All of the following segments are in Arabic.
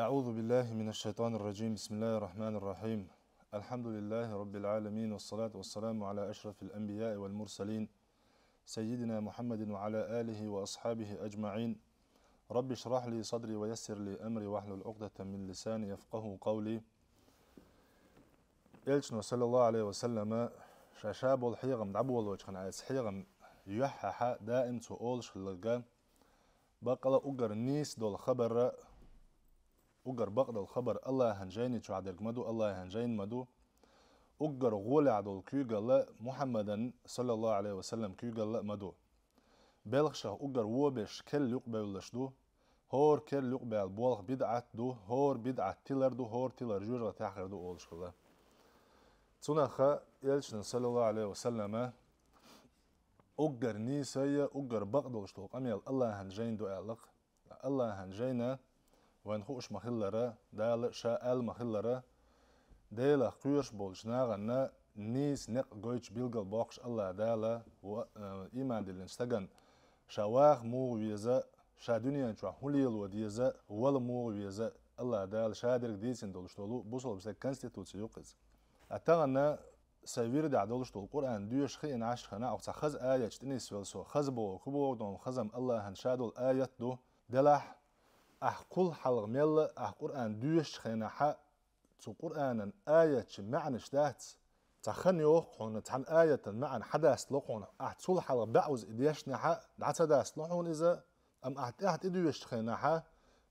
أعوذ بالله من الشيطان الرجيم. بسم الله الرحمن الرحيم. الحمد لله رب العالمين، والصلاة والسلام على أشرف الأنبياء والمرسلين سيدنا محمد وعلى آله وأصحابه أجمعين. رب اشرح لي صدري ويسر لي أمري واحلل عقدة من لساني يفقه قولي. إلشنا صلى الله عليه وسلم شاشاب الحيغم دعبو والوجه خنا حيغم يحح دائم سؤال شلقا بقلا أجر نيس دول خبر أجر بقدر الخبر الله هنجيني تعدل مدو الله هنجين مدو أجر غولع دول كيجل محمدا صلى الله عليه وسلم كيجل مدو بلغشه أجر وبش كل يقبل لشدو هور كل يقبل بولغ بدعة دو هور بدعة تيلر دو هور تيلر جورغ تاخر دو أول شغله تناخا يلشن صلى الله عليه وسلم أجر نيسية أجر بقدر شدو قميل الله هنجين دو أعلق الله هنجينا وين خوش مخلرة دال شاء المخلرة ديلا قيرش بولشناغنا نيس نق جويتش بيلقل باقش الله دالا و إيمان دلين استغن شواخ مو ويزا شا دنيا شو هوليل وديزا ولا مو ويزا الله دال شادرك ديسن دولشتولو بوصل بس كونستيتوسي يقز أتغنا سيفير دع دولشتو القرآن دوش خين عشر خنا أو خز آية تنيس فلسو خزبو كبو دون خزم الله هنشادو الآية دو دلح أحقل حلق ميل قرآن دوش خينا حق تو قرآن آية معنى شدات تخني وقعون تحن آية معنى حداث لقعون أحتصل حلق بعوز إديشنا حق دعتا داس لقعون إذا أم أحت إديوش خينا حق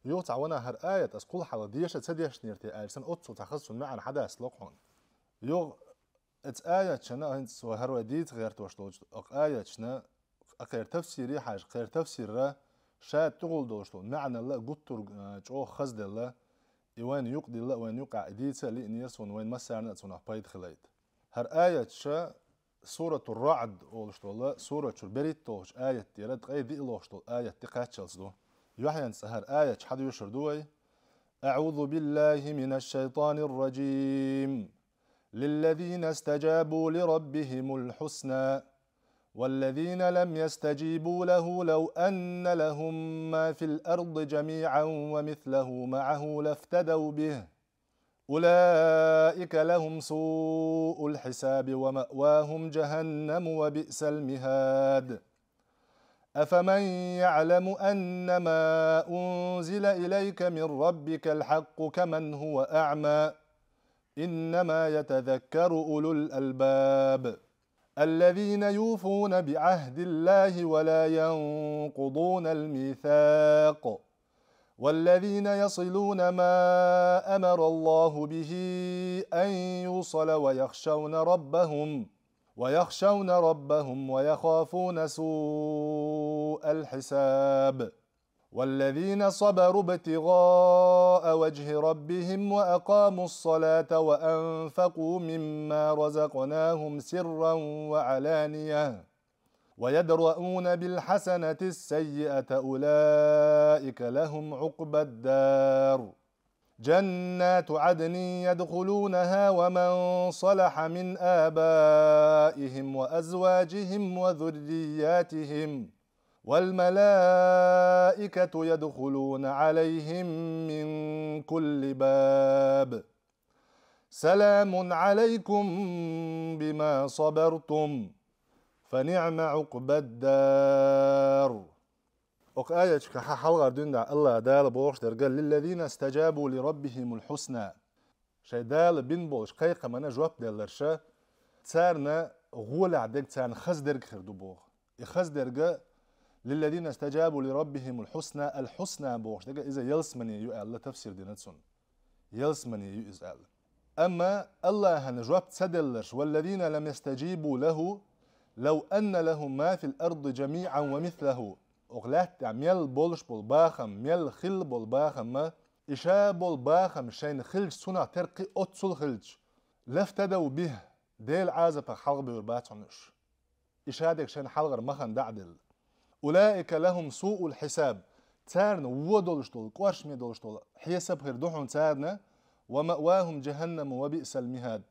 يوتع وانا هر آية أسقل حلق ديش تسديش نيرتي آية سن أتصل تخصص معنى حداث لقعون يوغ ات آية شنا هنت سو هر وديت غير توشتوج آية شنا غير تفسيري حاج غير تفسير شاد تقول دوشتو معنى الله قطر جو خزد الله وين يقضي الله وين يقع إديتها لإنيرسون وين مسارنا تسونا بايد خلايت هر آية شا سورة الرعد أولشتو الله سورة البريت توش آية تيرد غير دي إلوشتو آية تقاتشلسدو يوحيان سهر آية حد يشردوي أعوذ بالله من الشيطان الرجيم للذين استجابوا لربهم الحسنى والذين لم يستجيبوا له لو أن لهم ما في الأرض جميعا ومثله معه لافتدوا به أولئك لهم سوء الحساب ومأواهم جهنم وبئس المهاد أفمن يعلم أنما أنزل إليك من ربك الحق كمن هو أعمى إنما يتذكر أولو الألباب الذين يوفون بعهد الله ولا ينقضون الميثاق والذين يصلون ما أمر الله به أن يوصل ويخشون ربهم ويخافون سوء الحساب والذين صبروا ابتغاء وجه ربهم وأقاموا الصلاة وأنفقوا مما رزقناهم سرا وعلانية ويدرؤون بالحسنة السيئة أولئك لهم عقبى الدار جنات عدن يدخلونها ومن صلح من آبائهم وأزواجهم وذرياتهم والملائكة يدخلون عليهم من كل باب سلام عليكم بما صبرتم فنعم عقبى الدار. آية حلقة دون الله دال بوش درقال للذين استجابوا لربهم الحسنى شي دال بين بوش قيقة منا جواب دالرشا تسارنا غول عدك تسارن خز درق خردو بوغ يخز درقا للذين استجابوا لربهم الحسنى بوش دقا إذا يلسمني يؤال تفسير دينتسون يلسمني يؤال أما الله هنجواب تسدلش والذين لم يستجيبوا له لو أن لهم ما في الأرض جميعا ومثله أغلات ميل بولش بالباخم ميل خل بالباخم ما إشا بالباخم شين خلج سنة ترقي أتصل خلج لافتدوا به ديل عازب حلق بيرباتونش إشا ديك شين حلقر مخن دعدل أولئك لهم سوء الحساب تارنا ودولشتول قوارش ميدولشتول حساب غير دوحون تارنا ومأواهم جهنم وبئس المهاد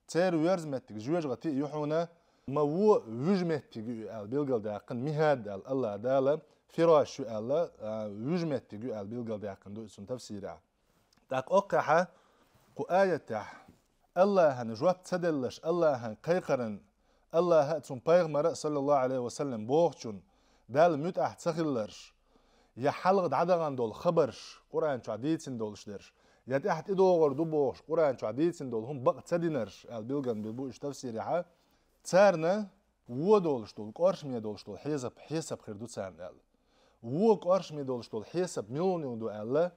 تار ويرزمتك جوج غتي يحونا مو وجمتك البلغل داقن مهاد الله دالا فراش الله وجمتك البلغل داقن دو اسم تفسيرا تاك أقحة قآية تح الله هن جواب تدلش الله هن قيقرن الله هاتون بيغمر صلى الله عليه وسلم بوغشون دال متأح تخلرش يا حلقة عدغان دول خبرش قرآن شو عديتين دولش درش يا تحت إدو غردو بوغش قرآن شو عديتين دول هم بق تدينرش البيلغان بالبوش تفسيري ها تسارنا و دولش دول قرش مية دولش دول حسب خيردو تسارنا و قرش مية دولش دول حسب مليون دو ألا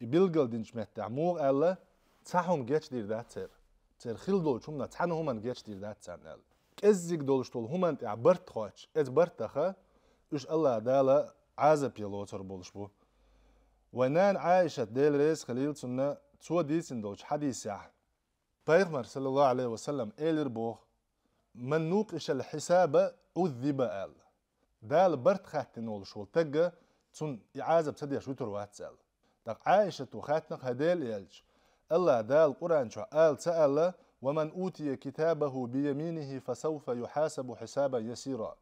يبيلغل دينش متع موغ ألا تساهم جيش دير دات تر خيل دول شومنا تحنو همان جيش دير دات تسارنا كزيك دولش دول همان تعبرت خوش برتخا إيش الله دالا عازب يلوتر بولش بو ونان عائشة ديل ريس خليل سنة تو ديسن دولش حديث يح بيغمر صلى الله عليه وسلم إيلر بوغ من نوق إيش الحساب أذب آل دال برت خاتن ولش والتقى تون يعازب سدي شوتر واتسال دق عائشة وخاتنق هديل يلج الله دال قرآن شو آل سأل ومن أوتي كتابه بيمينه فسوف يحاسب حسابا يسيرا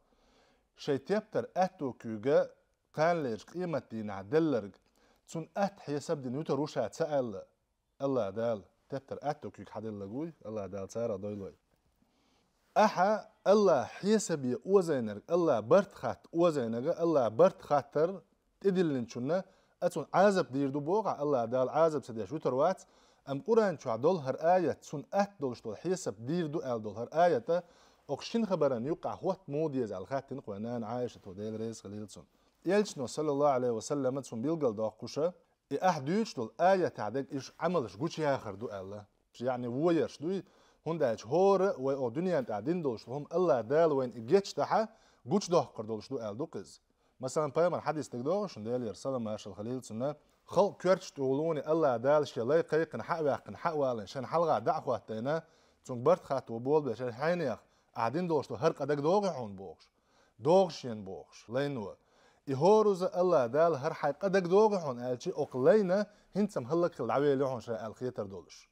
شي تيبتر أتو كيوغا كان ليش قيمة دينا دلرق تون أت حساب دين يوتر وشا تسأل الله دال تيبتر أتو كيوغ حدل لقوي الله دال سارة دويلوي أحا الله حساب يوزينر الله برت خات وزينر الله برت خاتر تدلن شنا أتون عازب دير دو بوغا الله دال عازب سديا شوتر وات أم قرآن شو عدول هر آية تون أت دولش دول حساب دير دو آل دول هر آية أقشين خبران يوقع هوت موديز على خاتن قوانان عايشة وديل ريس خليلتون يلشنو صلى الله عليه وسلم تون بيلقل داقوشة أحدوش دول آية تعدك إيش عملش قوشي آخر دو الله يعني ويرش دوي هنداش هور و دنيا تعدين دولش هم الله دال وين إجيتش تحا قوش داقر دولش دو آل دو قز مثلا بيامر حديث تقدوش ديل يرسل ماشا الخليلتون خل كيرتش تقولوني الله دال شي لا يقيقن حق واقن حق والن شان حلقة دعوة تينا تون برت خات وبول بشار حينيخ قاعدين دوغش هر قدك دوغحون بوغش دوغشين بوغش لينو يهورز الله دال هر حي قدك دوغحون الشي اقلينا هنتم هلك العوي لهون شا الخيتر دولش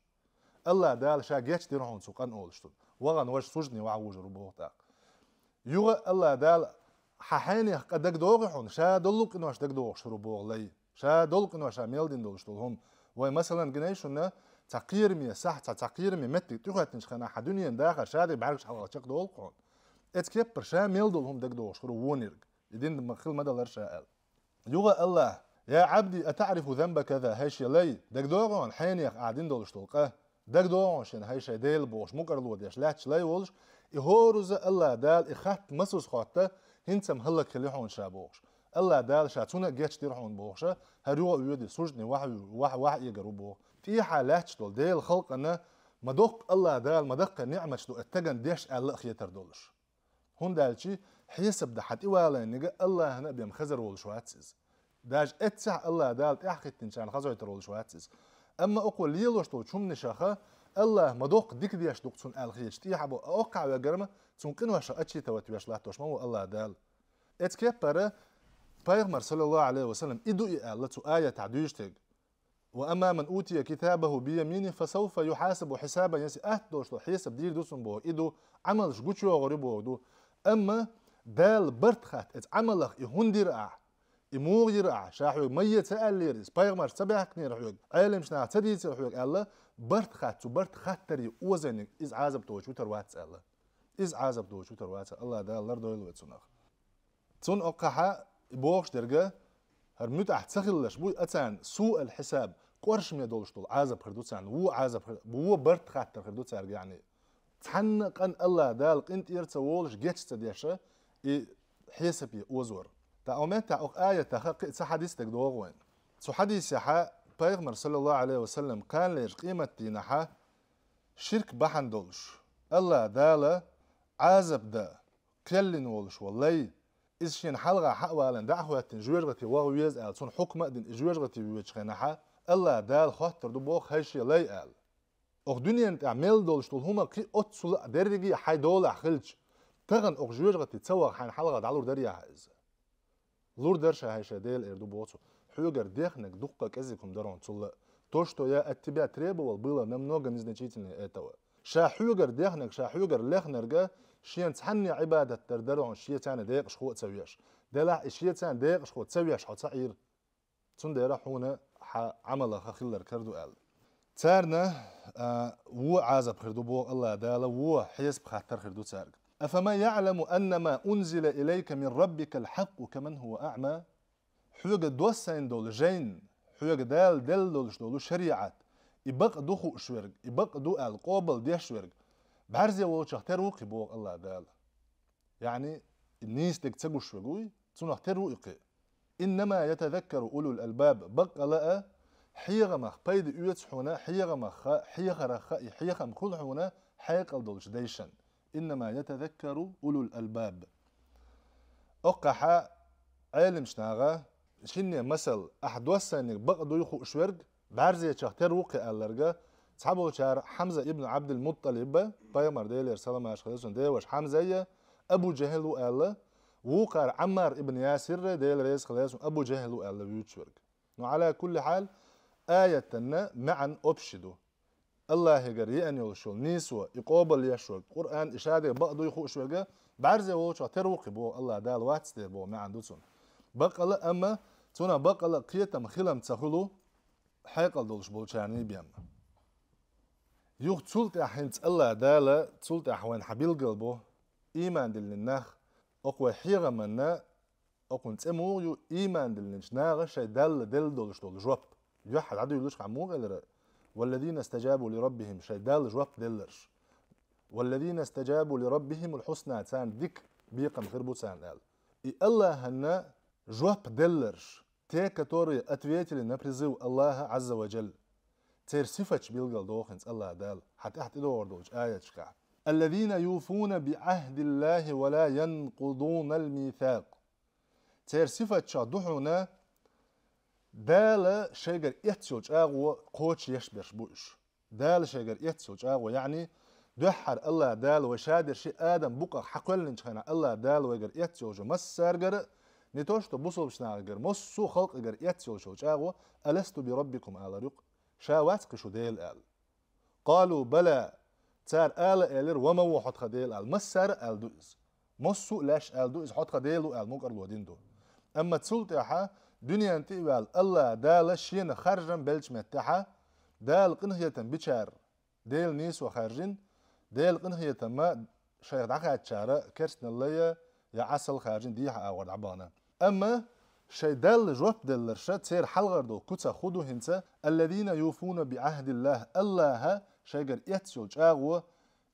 الله دال شا جيتش ديرهون سوقان اولشتون وغن وش سجني وعوج ربوغتا يوغا الله دال ححيني قدك دوغحون شا دلوك انوش دك دوغش ربوغ لي شا دلوك انوش ميلدين دولشتول هم ومثلا جنيشنا تقير مية صح تقير مية متى تقعد نشخنا حدوني داخل شادي بعرفش حلقة شق دولقون اتكبر شا ميل دولهم دك دوش خرو وونيرج يدين مخيل مدى لرشا يوغا الله يا عبدي أتعرف ذنب كذا هيش يلي دك دوغون حينيخ قاعدين دولش تلقاه دك دوغون شين هيش ديل بوش مقرلو ديش لاتش لاي ولش يهورز الله دال إخات مسوس خاطة هنتم هلك خليحون شابوش الله دال شاتونا جيتش ديرحون بوخشة هريوغا ويودي سجني واحد يقرو بوخ في حالات دول ديل خلق أنا مدق الله دال مدق نعمة دو اتجن ديش الله خيتر دولش هون دالشي حسب ده حتى ولا نجا الله هنا بيم خزر ولش واتسز داج اتسع الله دال تحقق تنشان خزر يترولش واتسز أما أقول ليلوش دول شوم نشاخة الله مدق ديك ديش دوق تون الخيش تيحبو أوقع وجرمه تون كنوش أتشي توتوش لاتوش ما هو الله دال اتكبر بيغمر صلى الله عليه وسلم إدو الله تو آية تعديشتك وأما من أوتي كتابه بيمينه فسوف يحاسب حسابا يسي دوش حساب دير دوسن بو إدو عملش قوشو غريبو دو أما دال برتخات اتعملخ يهندر يمور يرع شاحوك ميت سأل ليريس بيغمر سبعك نير حوك عالم شنا تديس حوك الله برتخات تو برتخات تري وزنك إز عازب توشو تروات الله إز عازب توشو تروات الله دال لردو يلوت سنخ تون أقحا بوغش درجة هرمت أحتسخلش بوي أتان سوء الحساب قرش مية دولش دول عازب خردو تسان وو عازب بو برت خاطر خردو تسارج يعني تحنق أن الله دالق انت يرتولش جيتش تديشة حسبي وزور تا أومن تا أق آية تحقق سحديث تقدوغ وين سو حديث يحا بيغمر صلى الله عليه وسلم كان ليش قيمة دينحا شرك بحن دولش الله دالة عازب دا كلن ولش والله إذا شين حلقة حقوالا دعوة جوجغتي وغويز آل سون حكمة دين جوجغتي ويجخناها الله دال خاطر دو بوخ هيشي لاي آل أخ دنيا تعمل دولش طول هما قي أتصل درجي حي دولة خلج تغن أخ جوجغتي تسوى حين حلقة دعلور دريا هايز لور درشا هيشي ديل إردو بوتو حيوغر ديخنك دقة كزيكم درون تصل توشتو يا اتباع تريبا والبيلا نمنوغا نزنجيتني ايتوا شا حيوغر ديخنك شا حيوغر لخنرغا شين تحني عبادة تردرون شيء تاني ديق شخوة تسويش دلع شيء تاني ديق شخوة تسويش حو تعير تون ديرا حونا عمل خخيلر كردو قال تارنا و عازب خردو بوغ الله دالا و حيسب خاطر خردو تارك أفما يعلم أن ما أنزل إليك من ربك الحق كمن هو أعمى حوغ دوسين دول جين حوغ دال دول شريعات يبق دو شورج يبق دو القابل دي شورج بعرزي و شختر وقي بوغ الله دالا يعني الناس تكتبوا شوغوي تنختر وقي إنما يتذكر أولو الألباب بق لأ حيغمخ بيد أيوت حونا حيغمخ حيغم كل حونا حيقل دولش ديشن إنما يتذكر أولو الألباب أقحا عالم شناغا شيني مثل أحد وسانك بقدو يخو شورج بعرزي شختر وقي ألرغا صحابو شار حمزة ابن عبد المطلب بايمر ديلر سلام عشقلسون ديوش حمزة أبو جهل وقال وقار عمار ابن ياسر ديل رئيس خلاص أبو جهل وقال بيوتشورج وعلى كل حال آية معا أبشدو الله يقري أن يلشول نيسوا يقابل يشورج قرآن إشادة بقدو يخو شورجا بعرزة ووشا تروقي بو الله دال واتستير بو معا دوتون بقى أما تونا بقى قيتم خلم تخلو حيقل دولش بولشاني بيام يوخ تسولت أحنت الله دالا تسولت أحوان حبيل قلبو إيمان دل النخ أقوى حيغة منا أقوى نتأمو يو إيمان دل نجناغ شاي دل دولش دول جواب يوحد عدو يلوش عموغ إلرا والذين استجابوا لربهم شاي جواب دلرش والذين استجابوا لربهم الحسنى تان ديك بيقم غربو تان قال الله هنا جواب دلرش تيكا توري أتويتي لنبرزو الله عز وجل تير صفتش بيلقل دوخنس الله دال حتى دور دوش آية شكا الذين يوفون بعهد الله ولا ينقضون الميثاق تير صفتش دوحونا دال شيغر يتسوج اغو قوش يشبرش بوش دال شيغر يتسوج اغو يعني دحر الله دال وشادر شي آدم بقى حقل نجخنا الله دال ويغر يتسوج مسارغر نتوشتو بوصل بشناغر مصو خلق غر يتسوج اغو ألست بربكم آل رق شاوات قشو ديل آل قالوا بلى تار آل آلر وما وحد خديل آل مسار آل دوز مصو لاش آل دوز حد خديلو آل مقر الودين دو أما تسولت يحا دنيا انتقال الله دال شين خرجن بلش متحا دال قنهية بشار ديل نيس وخارجين ديل قنهية ما شيخ دعاك تشارة كرسنا اللي يا عسل خارجين ديها أورد عبانا أما شي دال جواب دلرشا تسير حلغر دو كتا خودو هنسا الذين يوفون بعهد الله الله شيغر يتسول جاغو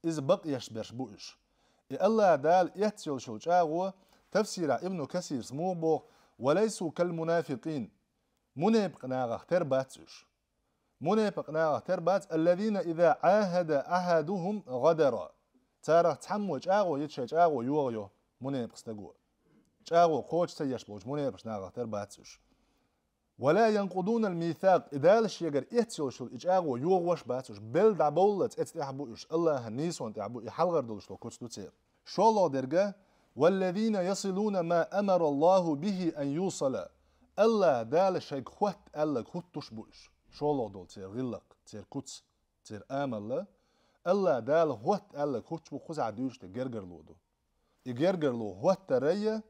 إز بقيش برشبوش الله دال يتسول شو جاغو تفسير ابن كثير سمو بوغ وليسوا كالمنافقين منافق ناغ ترباتش منافق ناغ تربات الذين إذا عاهد أحدهم غدر تارك تحمو جاغو يتشي جاغو يوغيو منافق ستقو جاغو قوش سيش بوش منافق ناغ ترباتش ولا ينقضون الميثاق إدالش يقر إتسوشل إجاغو يوغوش باتش بل دعبولت إتحبوش الله النيسون تعبو يحلغر دولش لو كوش دوتير شو الله درجة والذين يصلون ما أمر الله به أن يوصل الله دال شيك خوت الله خوتش بوش شو الله دول تير غلق تير كوتس تير آمل الله دال خوت الله خوتش بو خوز عديوش تجرجر لو دو يجرجر لو خوت ترية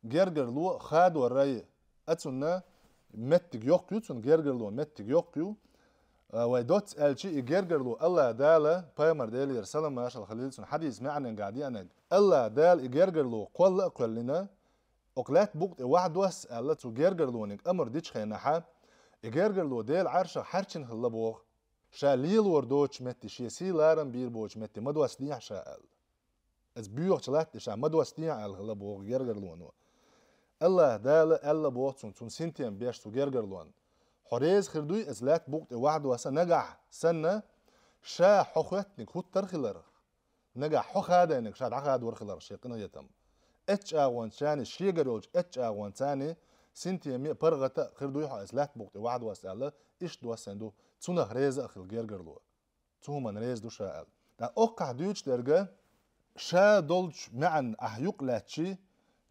جرجر لو خاد ورية أتسنا متج يوقيو تون جرجر لو متج يوقيو ويدوت الشي يجرجر لو الله دال بايمر ديل يرسلم ماش الخليل تون حديث معنى قاعدين أنا الله دال يجرجر لو قل أقلنا أقلات بوقت واحد وس الله تو جرجر لو نك أمر ديش خيناحا يجرجر لو ديل عرشة حرشن هلا بوغ شا ليل وردوش متي شي سي لارن بير بوش متي مدوس نيح شا از بيوغ شلات شا مدوس نيح هلا بوغ جرجر لو نو الله دال الله بوغ تون سنتين بيش تو جرجر لو حريز خردوي ازلات بوقت واحد وسا نجح سنة شا حخوتنك هو ترخلر نجح حخ هذا انك شاد عقاد ورخلر شيقنا يتم اتش اغوان ثاني شيغروج اتش اغوان ثاني سنتي مي برغتا خردوي حا ازلات بوقت واحد وسا الله ايش دو سندو تونه ريز اخل جرجرلو تومن ريز دو شاال دا اوقع دوش درجه شا دولش معن احيق لاتشي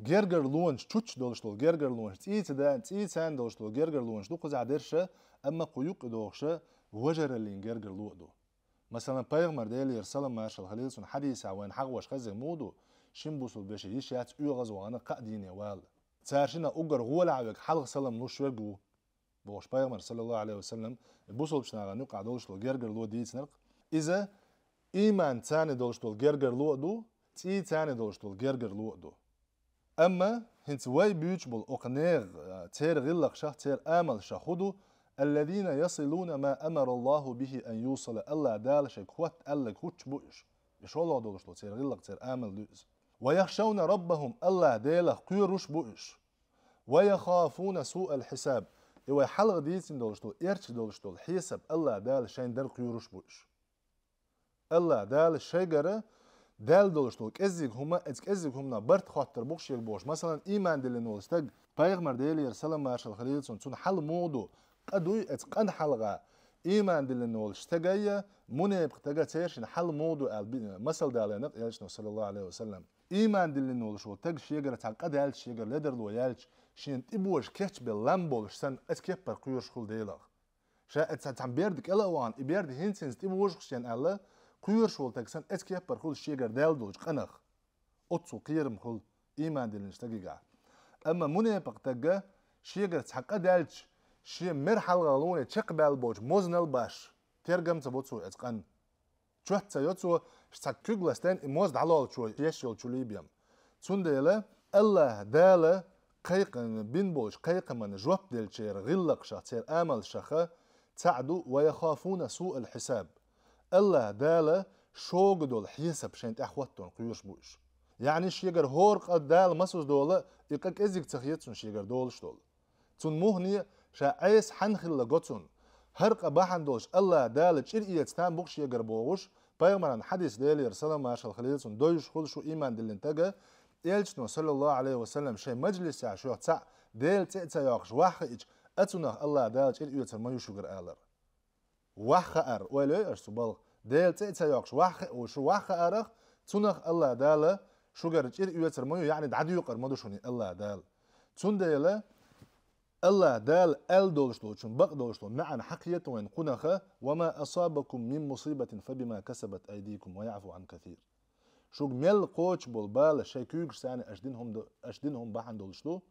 جرجر لونش تشوتش دولشتول جرجر لونش تيت دا تيت سان دولشتول جرجر لونش دو قزع درشه اما قيوق دوخشه وجر اللي جرجر لودو مثلا بايغمر ديل يرسلم ماشال خليلسون حديث وين حغوش خزي مودو شيمبوسول بيش يشيات اوغز وانا قادين وال تارشنا اوغر غول عوك حلق سلام نوش ورغو بوش بايغمر صلى الله عليه وسلم بوصل بشناغا نقع دولش لو جرجر لو ديت نرق إذا إيمان تاني دولش لو جرجر لو دو تي تاني دولش لو جرجر لو دو أما هنت واي بيوش بول أقنيغ تير غلق شاه تير آمل شاخدو الذين يصلون ما أمر الله به أن يوصل ألا دال شيء خوات ألا كوتش بوش يشولو دولش لو تير غلق تير آمل دوز ويخشون ربهم ألا ديلا قيروش بوش ويخافون سوء الحساب إيوه حلق ديتين دولشتول إيرش دولشتول حساب الله دال شين در قيروش بوش الله دال شيغره دال دولشتول كزيك هما برت خاطر بوش يك بوش مثلا إيمان دلين ولستق بايغمر ديلي يرسلم مارشال خليلسون تون حل مودو قدوي اتقن حلقة إيمان دلين ولستقايا منيب قتقا تيرشين حل مودو مثل دالينق يالشنو صلى الله عليه وسلم إيمان دلين ولشول تق شيغره تعقد يالش شيغر لدر لو يالش شين تبوش كيتش باللامبول سن اتكبر قيوش خل ديلاغ شا اتسام بيردك الا وان بيرد هينسنس تبوش شين الا قيوش خل تكسن اتكبر خل شيغر دالدوج قنخ اتسو قيرم خل ايمان دلين شتقيقا اما منيبق تقا شيغر تحقا دالش شي مرحل غالوني تشق بالبوج موزنل باش ترجم تبوتسو اتقن چوت يوتسو شتا كوغلاستين موز دالول شوي يشول چوليبيام تسونديلا الله داله قيقن بين بولش قيقن من جواب ديل شير غلق شا تير آمل شخا تعدو ويخافون سوء الحساب الله داله شوق دول حيسب شنت أخواتون قيوش بوش يعني شيغر هورق دال مسوس دولة يقاك ازيك تخيطون شيغر دولش دول تون مهني شا عيس حنخل لغتون هرق باحن دولش الله داله چير ايتستان بوش شيغر بوغوش بايغمران حديث ديلي رسالة ماشال خليلسون دويش خلشو إيمان دلين تاقا إلشنو صلى الله عليه وسلم شيء مجلس يا شو تاع ديل تأتى ياقش واحد أتونا الله دالش إل يوتر ما يشوجر آلر واحد ولا إيش تبالغ ديل تأتى ياقش واحد وشو واحد تونخ الله دال شوجر إل يوتر ما يعني دعدي يقر ما دوشوني الله دال تون ديلا الله دال ال دولشلو شن بق دولشلو معن حقية وين قنخه وما أصابكم من مصيبة فبما كسبت أيديكم ويعفو عن كثير شوق ميل قوش بالبال شيكوك ساني أشدينهم بحن دولشلو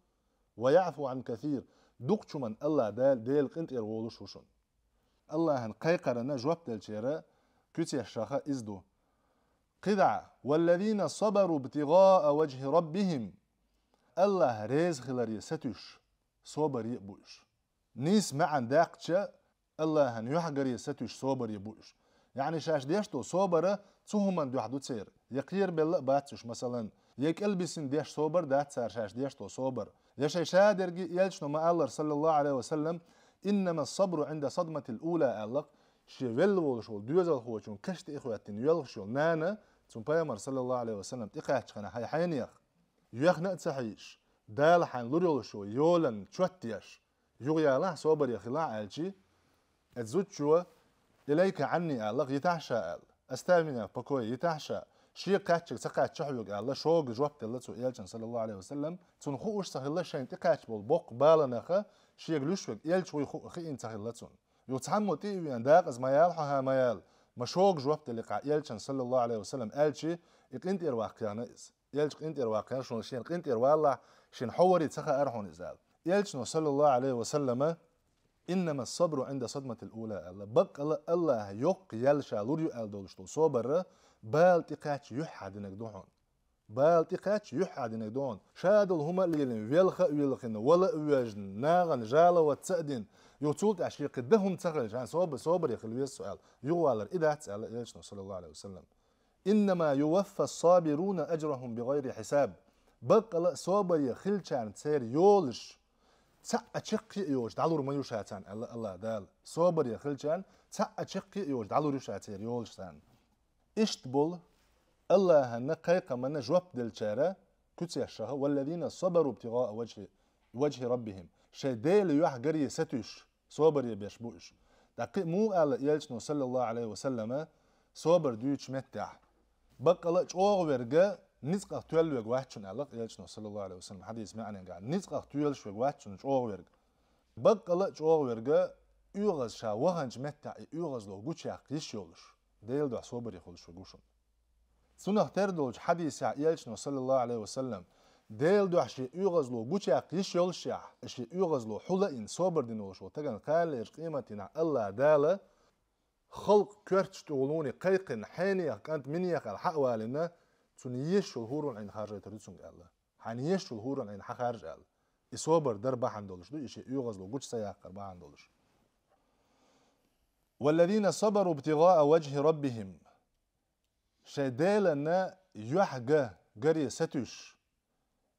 ويعفو عن كثير دوقشو من الله ديل قنت إرغولوش وشون الله هن قيقرنا جواب ديل شيرا كتي الشاخة إزدو قدع والذين صبروا ابتغاء وجه ربهم الله ريز خلاري ستوش صبر يبوش نيس معن داقتشا الله هن يحقر ستوش صبر يبوش يعني شاش ديشتو صبر تهمن دو حدو تسير يقير بالله باتش مثلا يك البسن ديش صوبر دات سار شاش ديشتو صوبر يشي شادر يلشنو ما الله صلى الله عليه وسلم انما الصبر عند صدمة الاولى الله شي ولول شو دوزل هو شون كشت اخواتين يلشو نانا ثم بايمر صلى الله عليه وسلم تقاش خنا هاي حينيخ يخنا تسحيش دال حان لوريول شو يولن تشوتيش يغيا له صوبر يخلع الشي اتزوتشو اليك عني الله يتعشى استامنا بكوي يتعشى شي قاتش سقات شحوق الله شوق جوابت الله تو إلشان صلى الله عليه وسلم تنخوش سهل شين تقاتش بالبوق بالنخه شي غلوشوق إلش وي خي انت خلتون يتحمل تي وين داق از ميال ها ميال مشوق جوابت اللي قا إلشان صلى الله عليه وسلم الشي يقنت واقعنا از إلش قنت واقعنا شنو شين قنت والله شين حوري تسخا ارحون ازال إلشان صلى الله عليه وسلم إنما الصبر عند صدمة الأولى الله بق الله يق يلشا لوريو الدولشتو صبر بال تقاتش يحد نقدون بال تقاتش يحد نقدون شادل هما اللي ويلخن ولا وجن ناغن جالا وتسأدين يوتولت عشي قدهم تخرج عن صبر يخلوي السؤال يوالر إذا تسأل إيشنا صلى الله عليه وسلم إنما يوفى الصابرون أجرهم بغير حساب بق صبر يخلش عن تسير يولش تأتشقي يوش دالور ما يوشاتان الله دال صبر يخلشان تأتشقي يوش دالور يوشاتير يولشان اشتبول الله هنقيق من جواب دلشارة كتسي الشهر والذين صبروا ابتغاء وجه ربهم شي ديل يوح قري ستوش صبر يبيشبوش دقيق مو قال يلشنو صلى الله عليه وسلم صبر دوش متع بقى لك ورقة نزقة تولوج واحد علق يلشنو صلى الله عليه وسلم حديث معنى قاعد نزقة تولش واحد ورقة بقى لك ورقة يغز شا وهنج متع يغز لو جوتش يقيش يولش ديل دع صبر يخلش وجوشن سنة تردوج حديث يلشنو صلى الله عليه وسلم ديل دو شيء يغزلو بوشا قيش يولشع شيء يغزلو حلا إن صبر دينو شو تجن قال إيش قيمتنا الله دالة خلق كرتش تقولوني قيقن حيني كانت مني الحق والنا تنيش الهورون عين خارج تريسون الله حنيش الهورون عين خارج الله يصبر دربا عندولش دو شيء يغزلو بوش سياق دربا عندولش والذين صبروا ابتغاء وجه ربهم شيدالنا يحجى جري ستوش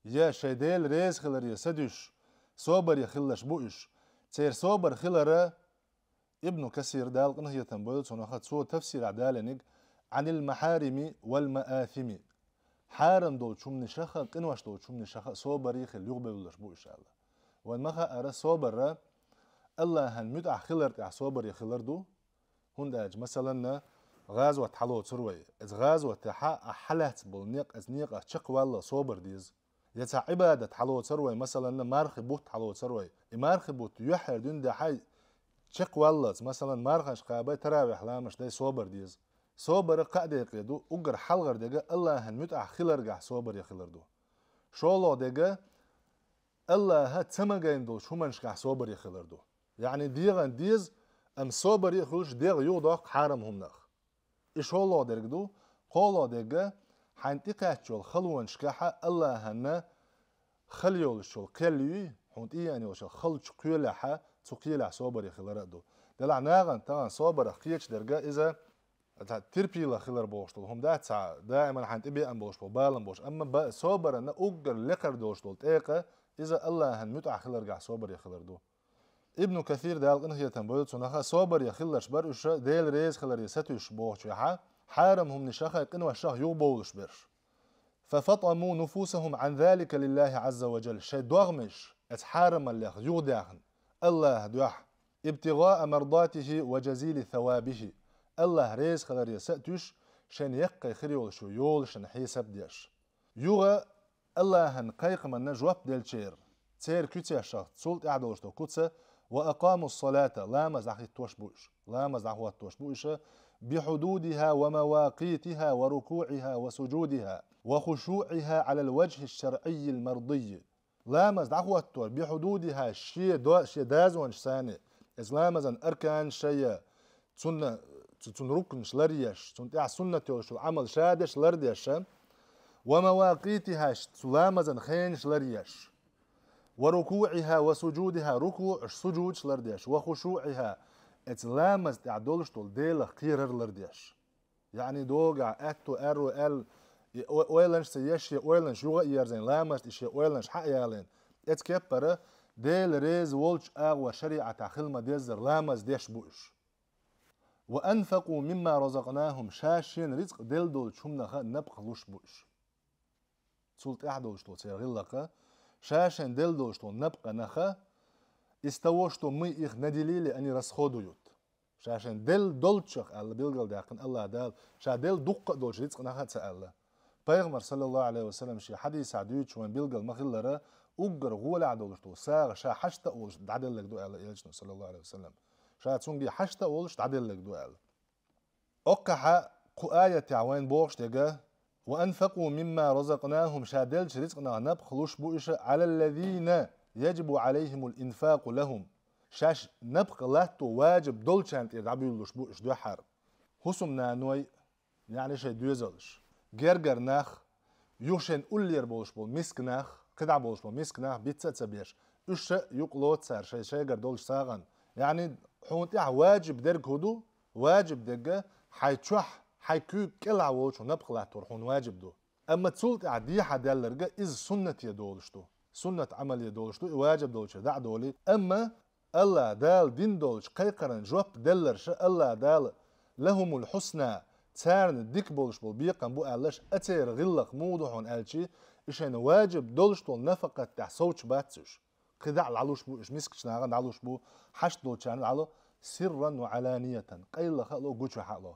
يا شيدال ريز خلر يسدوش صبر يخلش بوش تير صبر خلر ابن كثير دال قنه يتنبول صنخت سو تفسير عدالنك عن المحارم والمآثم حارم دول شمن شخا قنوش دول شمن شخا صبر يخل يغبلش بو إن شاء الله وان مخا أرى صبر الله هن مدع خلر تع صبر يخلر دو هنداج مثلا غازوة حلو تروي از غازوة تحا حلت بالنيق از نيق اشق والله صبر ديز يتع عبادة حلو تروي مثلا مارخ بوت حلو تروي مارخ بوت يحر دون ده حي شق والله مثلا مارخش قابي تراويح لامش داي صبر ديز صبر قاعد يقيدو اقر حلغر دقا الله هن متع خلر قح صبر يخلر دو شولو دقا الله هات سمجين دول شو منش قح صبر يخلر دو يعني ديغن ديز ام صبر يخلش ديغ يوضاق حارمهم نخ إيش هو درج دو قالوا دجا حنتقات شول خلون شكاحة الله هنا خليول شول قليوي حنت يعني وش خلش قيلها تقيلها صبر يخلر دو دلع ناغن تان صبر خيش درجة إذا تربي لا خلر بوشتول هم ده دائما حنتبي أم بوشتول بالم بوش أما صبر أن أجر لقر دوشتول تأقة إذا الله هن متع خلر جع صبر يخلر دو ابن كثير دال إنه يتنبول صنخا صبر يخلش برش ديل ريز خلر يستوش بوشها حارمهم نشخا قنوة الشخ يغبولش برش ففطموا نفوسهم عن ذلك لله عز وجل شي دوغمش اتحارم اللي يغداخن الله دوح ابتغاء مرضاته وجزيل ثوابه الله ريز خلر يستوش شن يقي خريول شو يول شن حيسب ديش يوغا الله هن قيق من جواب ديل شير تير كتير الشخ تسولت اعدوش تو كتسه وأقاموا الصلاة لا مزح التوشبوش لا مزح هو التوشبوش بحدودها ومواقيتها وركوعها وسجودها وخشوعها على الوجه الشرعي المرضي لا مزح هو التور بحدودها شيء دازون ساني إسلام مزن أركان شيء سنة ركن شلريش سنة سنة شو عمل شادش لرديش ومواقيتها لا مزن خين شلريش وركوعها وسجودها ركوع سجود لرديش وخشوعها اتلامز تعدولش طول ديل قيرر لرديش يعني دوغا اتو ارو ال اويلنش سيشي اويلنش يوغا يرزين لامز اشي اويلنش حق يالين اتكبر ديل ريز وولش اغوى شريعة خلمة ديزر لامز ديش بوش وانفقوا مما رزقناهم شاشين رزق ديل دول شمنا نبخلوش بوش تسولت احدولش طول سيغلقا شاشن دلدوشتو نبقى نخا استوشتو مي إخ ندليلي أني رسخودويوت شاشن دل دولتشخ الله بيلقل داقن الله دال شا دل دق دولش رزق نخا تسأل بيغمر صلى الله عليه وسلم شي حديث عدويت شوان بيلقل مخلرة أقر غولع دولشتو ساغ شا حشتا أولش دعدل لك دو الله إلجنا صلى الله عليه وسلم شا تسونجي حشتا أولش دعدل لك دو الله أقحا قآية تعوين بوغش تيغا وأنفقوا مما رزقناهم شادلش رزقنا نبخلوش بوئش على الذين يجب عليهم الإنفاق لهم شاش نبخ لاتو واجب دولشانت يدعبيولوش بوئش دو حرب حسم نانوي يعني شي دوزلش جرجر ناخ يوشن أولير بولش بول مسك ناخ قدع بولش بول مسك ناخ بيتسا تسبيش إش يقلوت سار شي شيجر دولش ساغن يعني حونتيح واجب درج هدو واجب دقة حيتشوح حيكو كل عوض نبقى تروحون واجب دو اما تسولت عدي حدا لرجع از سنة يدولشتو سنة عمل يدولشتو واجب دولش دع دولي اما الله دال دين دولش قيقرن جواب دلرش الله دال لهم الحسنى تارن ديك بولش بول بيقن بو قالش اتير غلق موضوعون قالشي اشان واجب دولشتو نفقة تحسوش باتسوش قدع العلوش بو اش مسكش ناغن علوش بو حش دولشان علو سرا وعلانية قيل خلو جوش حقلو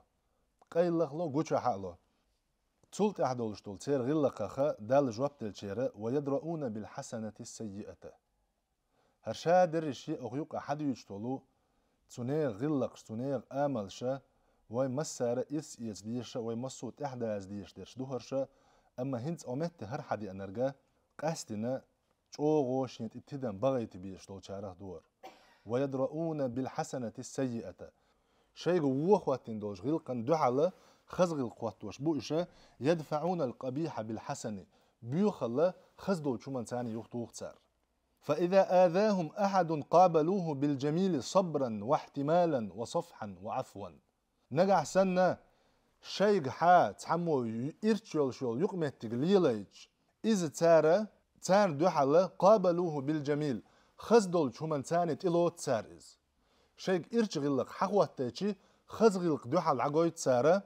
قيل لخلو جوش حقلو تولت أحدولش تول تير غلقخا دال جواب تلشيرة ويدرؤون بالحسنة السيئة هرشا درشي أغيوك أحد يجتولو تونيغ غلقش تونيغ آملشا ويمسار إس يزديشا ويمسوت إحدى يزديش ديش دو هرشا أما هنت أمت هر حدي أنرجا قاستنا چوغوش اتدن بغيت بيش دول شاره دور ويدرؤون بالحسنة السيئة شيء وخواتين دوش غلقن دعالة خزغ القواتوش بوشة يدفعون القبيح بالحسن بيوخلا خزدو شمان ثاني يختوخ تسار فإذا آذاهم أحد قابلوه بالجميل صبرا واحتمالا وصفحا وعفوا نجع سنة شيء حات تحمو يرتشول شول يقمت ليليج إذا تار دحلة قابلوه بالجميل خزدول شمان ثاني تلو تسار إز شيء إرتشغلق حقواتيشي خزغلق دحل عقوي تسارة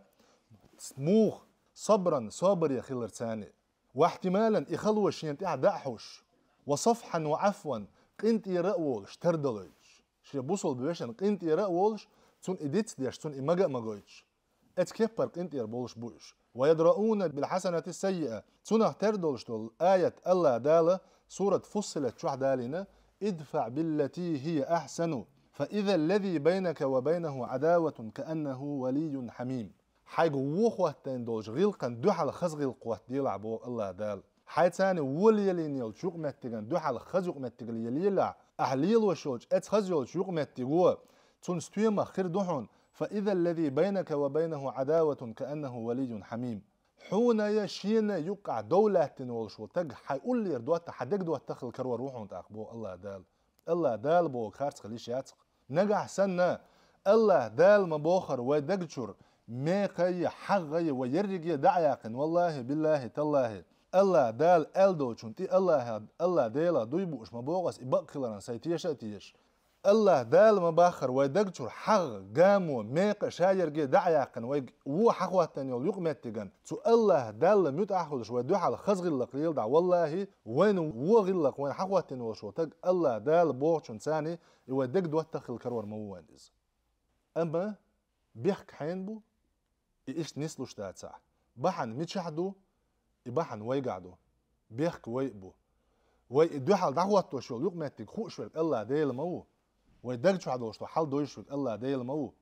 موخ صبرا صابر يا خلر ثاني واحتمالا يخلو شين دحوش وصفحا وعفوا قنت يرأولش تردلوش شي بوصل بوشن قنت يرأولش تون إديت ديش تون إمجأ مجويش اتكبر قنت يربولش بوش ويدرؤون بالحسنة السيئة تونه تردلش دول آية الله دالة سورة فصلت شوح دالنا ادفع بالتي هي أحسن فإذا الذي بينك وبينه عداوة كأنه ولي حميم حيق وخواتين دولش غيلقن دوحل خزغ القوات ديلعبو الله دال حي تاني وليلين يل شوق متغن دوحل خزق متغل يليلع أحليل وشوج ات خزيول شوق متغو تنستويما خير دوحون فإذا الذي بينك وبينه عداوة كأنه ولي حميم حون يشين يقع دولة والشو تج حيقول لي دوات حدك دوات تخل كرو روحون تاخبو الله دال بو كارت خليش ياتق نجح سنة الله دال مبوخر ودقشر ميقي حغي ويرجي دعياقن والله بالله تالله الله دال ألدو چونتي الله ديلا دويبوش مبوغس إبقلنا سيتيش الله دال مباخر ويدقشر حغ قامو ميق شايرجي دعياقن و حقواتن يول يقمتغن تو الله دال ميوت أحولش ويدوح على خزغ اللقيل دع والله وين وغلق وين حقواتن وشوتق الله دال بوغ چون يودق دوات تخل كرور موانيز أما بيحك حينبو إيش نسلوش تاتسع بحن متشحدو يبحن ويقعدو بيحك ويقبو ويدوحل دعواتو شو يقمتك خوشوك الله ديل مو ويدقشو عدوشتو حال دويشوك الله ديل مو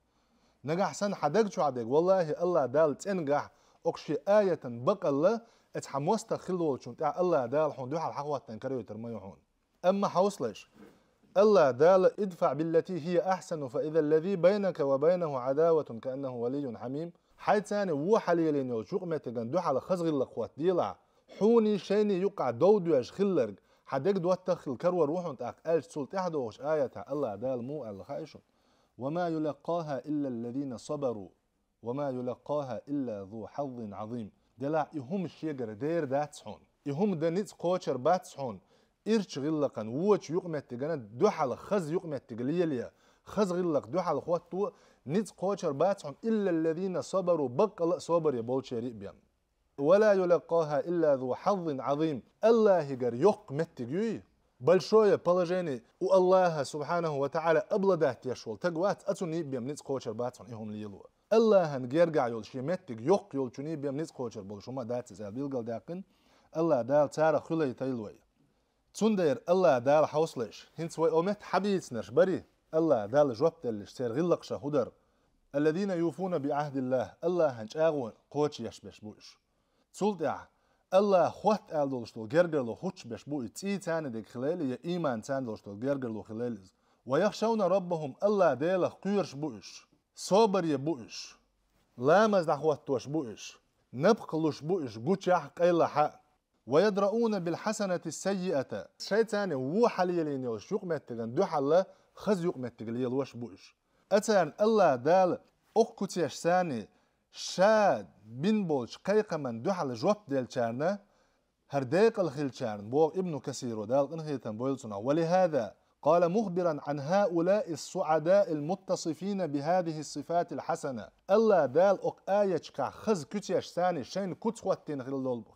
نجح سن حدقشو عدك والله الله دال تنجح أقشي آية بقى اتحموستا خلول شون تاع الله دال حون دوحل حقواتن كريو ترميو حون أما حوصلش الله دال ادفع بالتي هي أحسن فإذا الذي بينك وبينه عداوة كأنه ولي حميم حي تاني وو حليلين يول شوق متغن دوح على خزغ اللقوات ديلع حوني شيني يقع دودوش خلرق حدك دوات تخل كرو روحون تاق ألش سلط احدوش آية الله دال مو الخائشون وما يلقاها إلا الذين صبروا وما يلقاها إلا ذو حظ عظيم دلع يهم الشيجر دير داتسحون يهم دنيت قوشر باتسحون إرش غلقن ووش يقمت تغن دوحل خز يقمت تغليليا خز غلق دوحل خواتو نيت قوشر باتسحون إلا الذين صبروا بقل صبر يبول شريق بيان ولا يلقاها إلا ذو حظ عظيم الله يقر يقمت تغيي بل شوية بلجيني والله سبحانه وتعالى أبلدات يشول تقوات أتوني بيام نيت قوشر باتسحون إيهم ليلوا الله هنقرقع يول شيمتك يق يول شوني بيام نيت قوشر بول شما دات زال بيلقل داقن الله دال تارا خلي تيلوي تندير الله دال حوصلش هنس وي أمت حبيتنرش بري الله دال جوبت اللي سير غلق شهودر الذين يوفون بعهد الله هنش أغوان قوتش يشبش بوش تولدع الله خوات ألدولشتول جرجرلو خوتش بش بوي تي تاني ديك خلالي يا إيمان تاندولشتول جرجرلو خلاليز ويخشون ربهم الله دال قيرش بوش صابر يبوش لامز دعوات توش بوش نبقلوش بوش قوتش يحق إلا حق ويدرؤون بالحسنة السيئة شيطان وو حليلين يوش يقمتغن دو حلا خز يقمتغل يلوش بوش أتان الله دال أقكتيش ثاني شاد بن بولش قيقة من دو حلا جواب ديل چارنا هرديق الخيل چارن بوغ ابن كثير ودال انهيتن بويلسنا ولهذا قال مخبرا عن هؤلاء السعداء المتصفين بهذه الصفات الحسنة الله دال أق آية خز كتيش ثاني شين كتواتين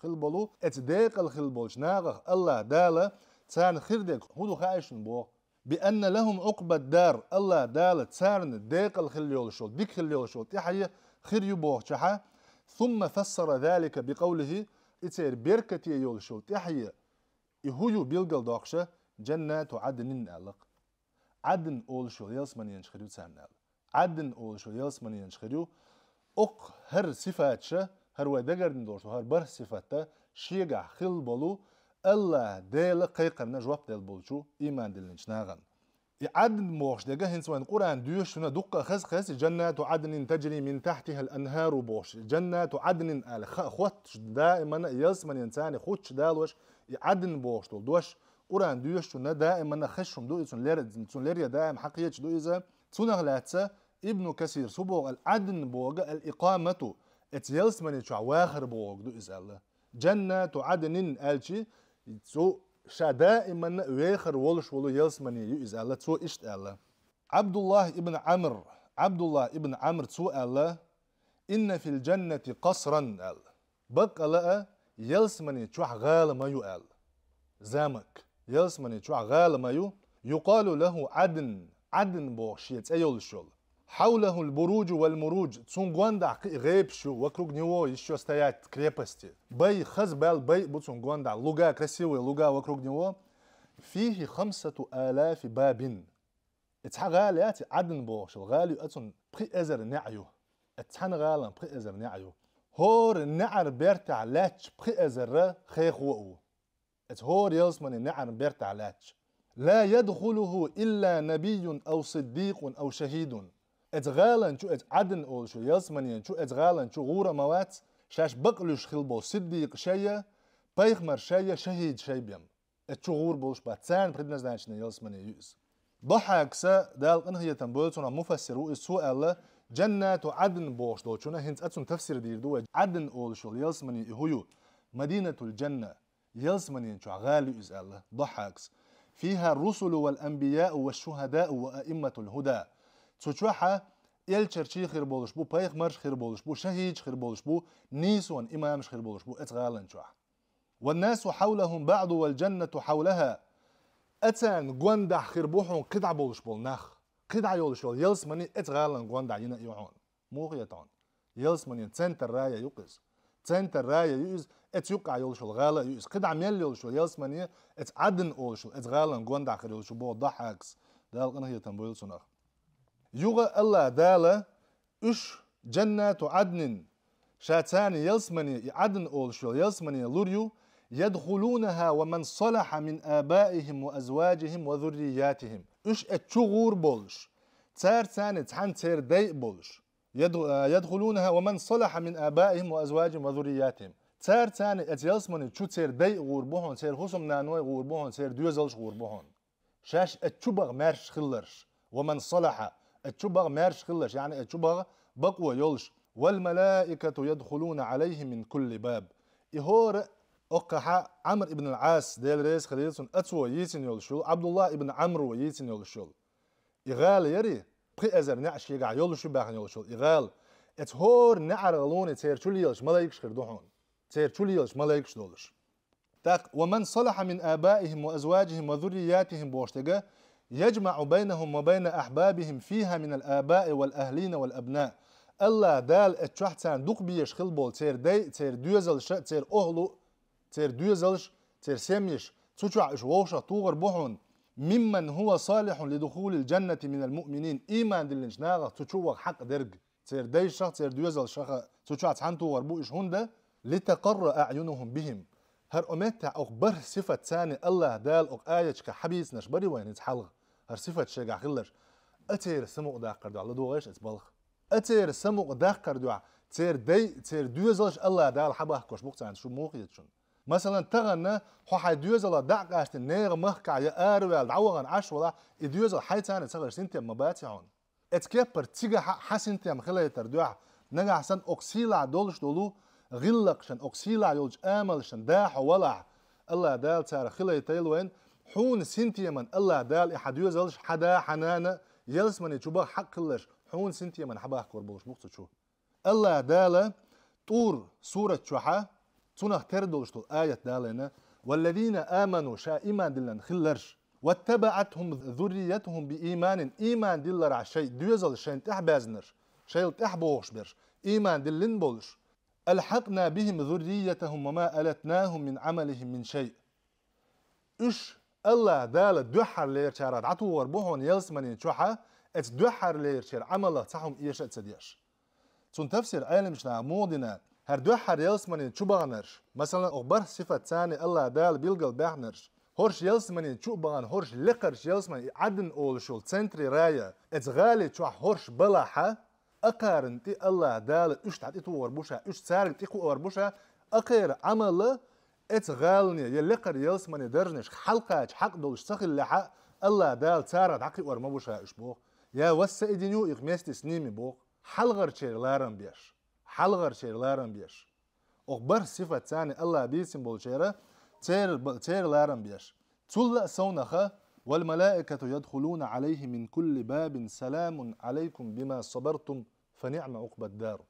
خلبولو اتديق الخلبولش ناغخ الله دال تان خردك هدو خايشن بوغ بأن لهم عقبة الدار الله دال تان ديق الخليولشول ديك خليولشول تحيي خير بوغ شحا ثم فسر ذلك بقوله اتير بيركتي يولشول تحيي يهويو بيلقل دوغشه جنات عدن ألق عدن أول شو يلسمن ينشخريو تسامنال عدن أول شو يلسمن ينشخريو أق هر صفات شه هر ودقر ندورتو هر بر صفاته شيقع خل بلو الله ديل قيقرنا جواب ديل بولشو إيمان ديل نشناغن عدن موش دقا هنسوان قرآن ديوش شنا دقا خس جنات عدن تجري من تحتها الأنهار بوش جنات عدن خوت دائما يلسمن إنسان خوتش دالوش عدن بوش دول دوش قرآن ديوش شنا دائما خشهم دو إسون ليريا دائم حقيقة دو إذا تونغ لاتسا ابن كثير سبوغ العدن بوغ الإقامة اتيلسمن شو واخر بوغ دو إذا الله جنات عدن ألشي سو شا دائما ويخر ولش ولو يلسمني يؤز الله تسو اشت الله عبد الله ابن عمرو تسو الله إن في الجنة قصرا الله بق الله يلسمني تشوح غال ما يؤل زامك يلسمني تشوح غال ما يقال له عدن بوشيت أيول شول حوله البروج والمروج تسونغوان دا غيب شو وكروك نيو еще стоят крепости بي خزبال بي بتسونغوان دا لغا красивые لغا وكروك نيو فيه 5000 باب اتح غاليات عدن بوش الغالي اتون بخي ازر نعيو اتحن غالا بخي ازر نعيو هور نعر بيرتع لاتش بخي ازر خيخ وقو ات هور يلسمن نعر بيرتع لاتش لا يدخله إلا نبي أو صديق أو شهيد اتغالن شو عدن أول شو يلسمنين شو اتغالن شو غورة موات شاش بقلوش خلبو صديق شيء بيخمر شيء شهيد شيء بيم اتشو غور بولش باتسان بخدنا زناشنا يلسمنين يوز ضحك سا دال انهي تنبولتنا مفسرو السؤال جنات عدن بوش دوشنا هنت اتسون تفسير دير دو عدن أول شو يلسمنين هيو مدينة الجنة يلسمنين شو غالي يز الله ضحكس فيها الرسل والأنبياء والشهداء وأئمة الهدى تشوحا الچرچی خیر بولش بو پیغمبر خیر بولش بو شهید خیر بولش بو نيسون امام خیر بولش بو اتغالن چوح والناس حولهم بعض والجنة حولها اتان غوندع خیر بوحون قدع بولش بول نخ قدع يولش بول يلسمني اتغالن غوندع ينا يعون موغيتون يلسمني تنتر رايا يقز تنتر رايا يوز اتيقع يولش الغالا يوز قدع ميل يولش يلسمني اتعدن اولش اتغالن غوندع خير يولش بو ضحكس دال قنه يتنبويل سنخ يوغا الله دالا اش جنات عدن شاتان يلسمني عدن اولشول يلسمني لوريو يدخلونها ومن صلح من آبائهم وأزواجهم وذرياتهم اش اتشغور بولش تار تاني تحن تير داي بولش يدخلونها ومن صلح من آبائهم وأزواجهم وذرياتهم تار تاني اتيلسمني تشو تير داي غوربوهن تير حسم نانوي غوربوهن تير دوزلش غوربوهن شاش اتشبغ مارش خلرش ومن صلح اتشبغ مارش خلش يعني اتشبغ بقوة يولش والملائكة يدخلون عليهم من كل باب إهور أقحى عمرو بن العاص ديال ريس خليلسون أتسو ييسن يولشول عبد الله ابن عمرو ييسن يولشول إغال يري بخي أزر نعش يقع يولشو باخن يولشول إغال اتهور نعرغلون تير يولش ملايكش خردوحون تير يولش ملايكش دولش تاق ومن صلح من آبائهم وأزواجهم وذرياتهم بوشتغا يجمع بينهم وبين أحبابهم فيها من الآباء والأهلين والأبناء الله دال اتشحتان دوق بيش خلبول تير دي تير دوزلش تير أهلو تير دوزلش تير سيميش تشوع إشووشة توغر بوحون ممن هو صالح لدخول الجنة من المؤمنين إيمان دلنش ناغة تشوع حق درج تير دي شخ تير دوزلش تشوع تحن توغر بو إش هنده لتقر أعينهم بهم هر أمتع أخبر صفة ثاني الله دال أق آيتك حبيس نشبري وين يتحلغ هر صفة شجع خلش أتير سمو داقر دوا الله دوغيش اتبلغ أتير سمو داقر دوا تير دي تير دوزلش الله دال حبه كوش بوقت شو موقيتشون مثلا تغنى حي دوزل داقاش نيغ مخكع يا أروال دعوغن عش ولا دوزل حي ثاني تغير سنتي مباتعون اتكبر تيجا حسنتي مخلا يتردوا نجا حسن أكسيلا دولش دولو غلقشن أكسيلا يولج آملشن داح ولع الله دال تار خلا يتيلوين حون سنتي من الله دال إحد يوزلش حدا حنانة يلس من يشوبه حق لش حون سنتي من حباه كوربوش بوقت شو الله دال طور سورة شوحة تنخ تردلش طول آية دالنا والذين آمنوا شا إيمان دلن خلرش واتبعتهم ذريتهم بإيمان إيمان دلر على شيء دوزل شين تحبازنر شيء تحبوش برش إيمان دلن بولش ألحقنا بهم ذريتهم وما ألتناهم من عملهم من شيء إش الله دال دوحر لير شارات عطور بوهون يلسمنين شوحة ات دوحر لير شير عمله تاعهم إيش اتسديش تون تفسير آية مشنا مودنا هردوح هر يلسمني شو بغنرش مثلا أخبر صفة ثانية الله دال بيلقل بحنرش هورش يلسمني شو بغن هورش لقرش يلسمني عدن أول شول سنتري رايا اتغالي شو هورش بلاحة أقارن تي الله دال إش تعطي تو وربوشة إش سارق تيكو وربوشة أقير عمل اتغالني يلقر يلسمني درجنش حلقة حق دولش سخل لحق الله دال سارق عقي ورمبوشة إش بوخ يا وسا إدينيو إغميستي سنيمي بوخ حلغر شير لارن بيش حلغر شير لارن بيش أخبر صفة ثانية الله بيسم بولشيرة تير لارن بيش تلا سونخة والملائكة يدخلون عليه من كل باب سلام عليكم بما صبرتم فنعم عقبى الدار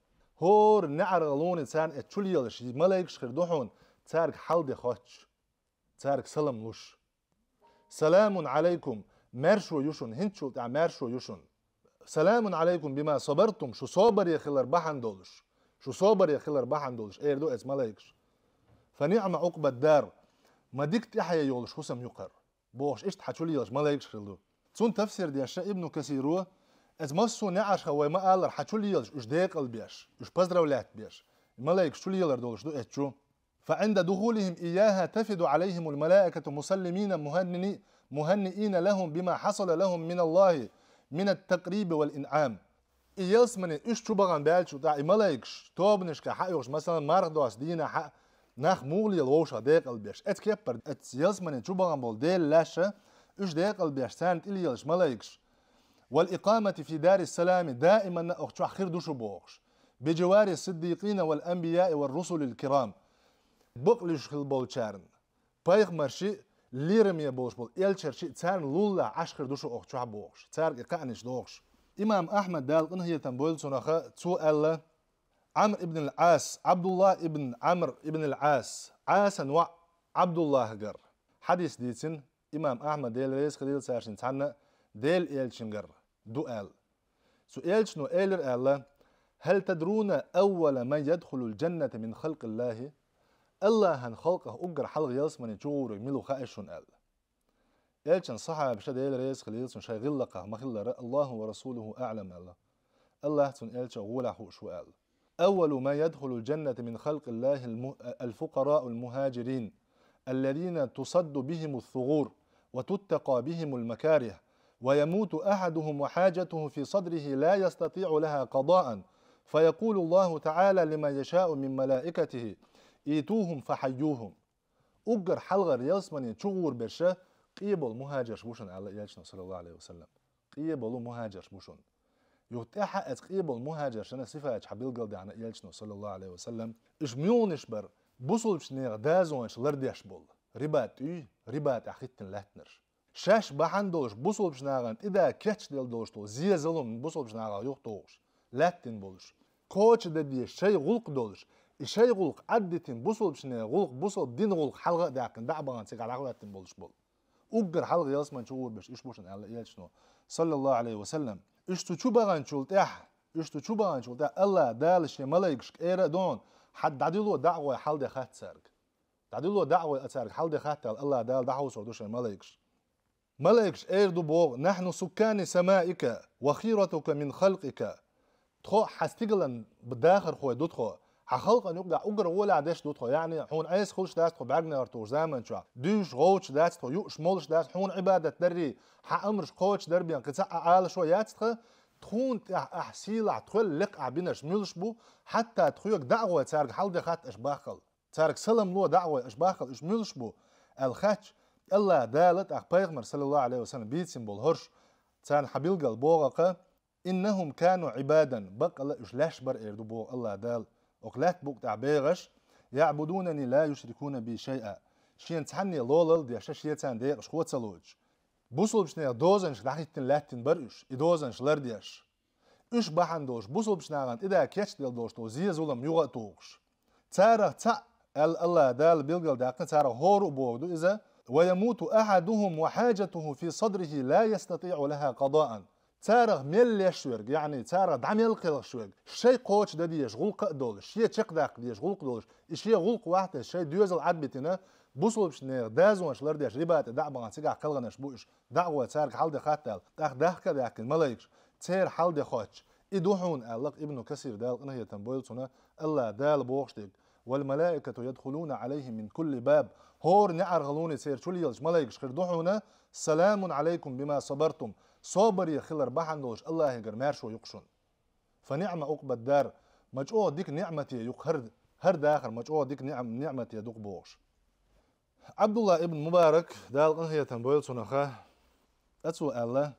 هور نعرغلون تان اتشوليلش ملائكش خردوحون تارك حلدي خوش تارك سلام لوش سلام عليكم مرشو يوشون هنشو تاع مرشو يوشون سلام عليكم بما صبرتم شو صابر يا خلر بحن دولش شو صابر يا خلر بحن دولش ايردو اس ملايكش فنعم عقبى الدار ما ديك تحيا يولش حسم يقر بوش ايش تحشولي يولش ملايكش خلدو تون تفسير دي الشيء ابن كثيرو از ماسو نعش هو ما قال حشولي يولش اش ديقل بيش اش بزرا ولات بيش الملايكش شولي يولر دولش دو اتشو فعند دخولهم اياها تفد عليهم الملائكة مسلمين مهنئين لهم بما حصل لهم من الله من التقريب والإنعام إيالس من إيش شو بغان بالشو تاع ملايكش توبنش كحقيقش مثلا مارغدوس دينا حق ناخ مولي الوشة ديق البيش كيبر إيالس من شو بغان بول ديل لاشة إيش ديق البيش سانت إليالش ملايكش والإقامة في دار السلام دائما أخشو خير دوشو بوغش بجوار الصديقين والأنبياء والرسل الكرام بقلش خل بول شارن بايغ مرشي ليرم يبوش بول إلشر شيء تار لولا عشر دوشو أخشوا بوش تار كأنش دوش إمام أحمد دال إن هي تنبول سنخا تو الله عمرو ابن العاس عبد الله ابن عمرو ابن العاس عاسا وعبد الله جر حديث ديتن إمام أحمد ديل ريس خليل ساشن تانا ديل إلشن جر دؤال سؤال شنو إلر الله هل تدرون أول من يدخل الجنة من خلق الله الله هن خلقه أجر حلق يلسمن جور يملو خائشون قال إلشان صحابة بشد إل رئيس خليلسون شي غلقه ما خلى الله ورسوله أعلم الله تون إلشا غوله شو قال أول ما يدخل الجنة من خلق الله الفقراء المهاجرين الذين تصد بهم الثغور وتتقى بهم المكاره ويموت أحدهم وحاجته في صدره لا يستطيع لها قضاء فيقول الله تعالى لما يشاء من ملائكته ايتوهم فحيوهم أجر حلغر يلسمن تشغور برشا قيبل مهاجر بوشن على يالشنا صلى الله عليه وسلم قيبل مهاجر بوشن يتحقق قيبل مهاجر شنا صفات حبيل قلدي عن يالشنا صلى الله عليه وسلم اجميونش بر بوصل بشنيغ دازونش لرديش بول ربات أخيتن لاتنر شاش بحن دولش بوصل بشناغن إذا كتش ديل دولش دول زي ظلم بوصل بشناغن يوق دولش لاتن بولش كوتش دي شي غلق دولش الشيء غلق عدتين بوصل بشنيغ غلق بوصل دين غلق حلقة داكن دعبان سيق على لاتن بولش بول أجر حلقة يلسمن شعور بش إيش بوشن على يالشنو صلى الله عليه وسلم إيش تشو بغان شولتح الله دالش ملايكش إيرا دون حد عدلو دعوة حل دي خات سارق عدلو دعوة أسارق حل دي خات الله دال دعوة سردوش ملايكش إيردو بوغ نحن سكان سمائك وخيرتك من خلقك تخو حستيقلن بداخر خوي دوتخو حخلق أن يقدر أجر ولا عدش دوتخو يعني حون عايز خلش داس تخو بعجنا أرتور زمن شو دوش غوش داس تخو يوش مولش داس حون عبادة دري حأمرش قوش دربي أن قطع عال شو ياتخو تخون أحسيل عتخل لق عبينش ملش بو حتى تخويك دعوة تارك حل دي خات إشباخل تارك سلم لو دعوة إشباخل إش ملش بو الخاتش الله دالت أخبار صلى الله عليه وسلم بيت سيمبول هرش تان حبيل قلبوغا إنهم كانوا عبادا بق الله إش لاش بر إردو بوغ الله دال أقلات بوك تعبيغش يعبدونني لا يشركون بي شيئا شين تحني لولل دي شيتان ديغش خوات سلوج بوصل بشنيا دوزنش لحيتن لاتن برش إدوزنش لرديش إش بحن دوش بوصل بشناغان إذا كيش ديل دوش تو زي زولم يوغا توغش تارا تا الله دال بيلقل داقن تارا هورو بوغدو إذا ويموت أحدهم وحاجته في صدره لا يستطيع لها قضاء تارغ ميل يشورق يعني تارغ دعم يلقي شورق شيء قوش دا ديش غلق دولش شيء تشق داق ديش غلق دولش شيء غلق واحد شيء دوزل عدبتنا بوصل بشنير دازونش لرديش ربات دعبان سيقع قلغنش بوش دعوة تارغ حال دي خاتل داخ داخ كداك الملايكش تير حال دي خوش إدوحون ألق ابن كثير دال إنه يتنبول سنة الله دال بوغشتك والملائكة يدخلون عليهم من كل باب هور نعر غلوني سير شولي يلش ملايك شخير دوحونا سلام عليكم بما صبرتم صبر يخلر بحندوش الله يقر مارشو يقشن فنعمة أقبى الدار مجؤو ديك نعمتي يق هر داخر مجؤو ديك نعمتي يدوق بوغش عبد الله ابن مبارك دال إنه يتنبول سنة أتسو الله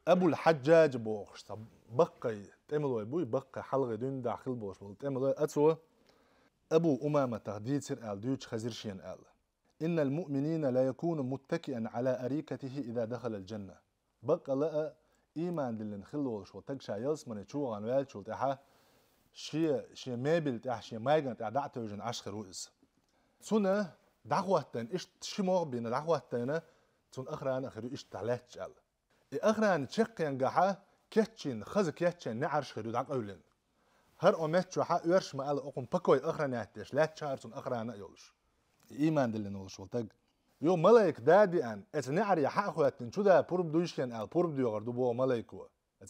أبو الحجاج بوغش بقي تعملوا بوي بقي حلقة دون داخل بوش تعملوا أتسو أبو أمامة تهديد سر آل ديوش خزيرشين آل إن المؤمنين لا يكون متكئا على أريكته إذا دخل الجنة بقى لقى إيمان دلن نخلو شو تقشا يلس من يشوغ عن والد شو تحا شي مابل تح شي مايغن تح دعتوجن عشخ رؤيس سنة دعوة إيش شموغ بين دعوة سن أخران أخرو إيش تعلاتش آل أخران تشق ينجحا كيتشين خز كيتشين نعرش خيرو دعق أولين هر أمت شو حق يرش ما قال أقوم بكوي أخران يعتش لا تشارسون أخران يولش إيمان دل نولش ولتج يوم ملاك دادي أن نعر يحق خواتن شو ده بورب دويشين آل بورب ديو غردو بو ملاكوا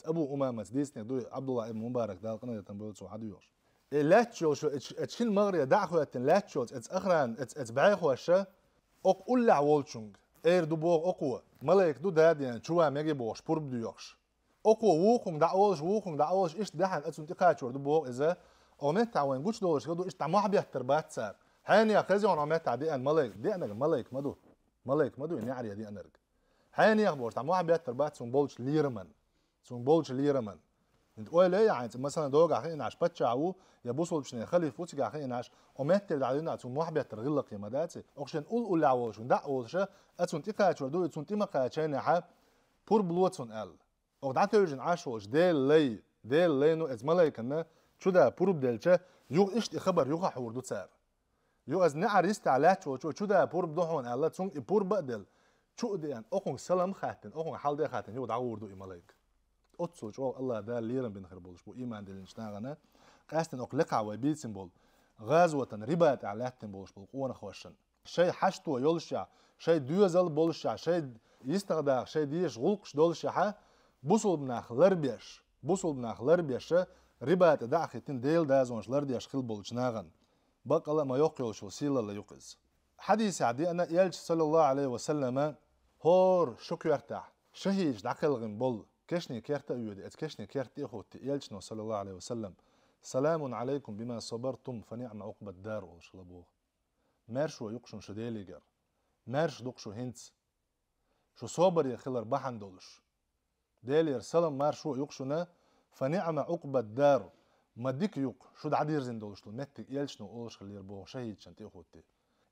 أبو أمامة ديسني دو عبد الله ابن مبارك ده قناة تنبول سو حد يولش لا تشوش اتشين مغري دع خواتن لا تشوش أخران بعي خواشة أقول لعولشونج دو بو أقوى ملاك دو دادي أن شو ميجي بوش بورب ديوش أقوى ووخم دعوالش إيش دحن أتسون تقاش وردو بوغ إذا أمت تعوين قوش دولش كدو إيش تعمح بيهتر بات سار حاني يا خزي وان أمت تعدي أن ملاك مدو إني عريا دي أنرق حاني يا خبور تعمح بيهتر بات سون بولش ليرمان انت قوي ليه يعني مثلا دوغ عخي إناش باتشاعو يبوصل بشني خلي فوتي عخي إناش أمت تلعلينا أتسون محح بيهتر غلق يا مداتي أقشن قول لعوالش دعوالش أتسون تقاش وردو أتسون تمقاشين حا بور بلوتسون آل أقدعتوجن عاشوش ديل لي نو از ملايكنا شو ده بورب ديلشة يو إشت خبر يوغا حوردو تسار يو از نعر يستعلات شو ده بورب دوحون الله تسون بورب ديل شو دي أن أخون سلام خاتن أخون حال دي خاتن يو دعوردو ملايك أتصل شو الله ده ليرن بين خربولش بو إيمان ديل نشتاغنا قاستن أقلقع وبيت سيمبول غازوة ربات علاتن بولش بالقوة خوشن شيء حشتو يولشع شيء دوزل بولشع شيء يستغداغ شيء ديش غلقش دولشع بوصل بناخ لربيش ربات داخلتين ديل دازونش لرديش خل بولشناغن بقى ما يقول شو سيلا لا يقز حديث عدي أنا يلش صلى الله عليه وسلم هور شكو يرتاح شهيج داخلغن بول كشني كيرتا يودي كشني كيرتي أخوتي يلشنا صلى الله عليه وسلم سلام عليكم بما صبرتم فنعم عقبة الدار والشلبوغ مارشو يقشن شديليجر مارش دوقشو هنتس شو صبر يخلر بحن دولش ديلير سلام مارشو يقشنا فنعم عقبة الدار ما ديك يق شو دعدير زين دولش متك يلشنو أولش خلير بوغ شهيد شنتي أخوتي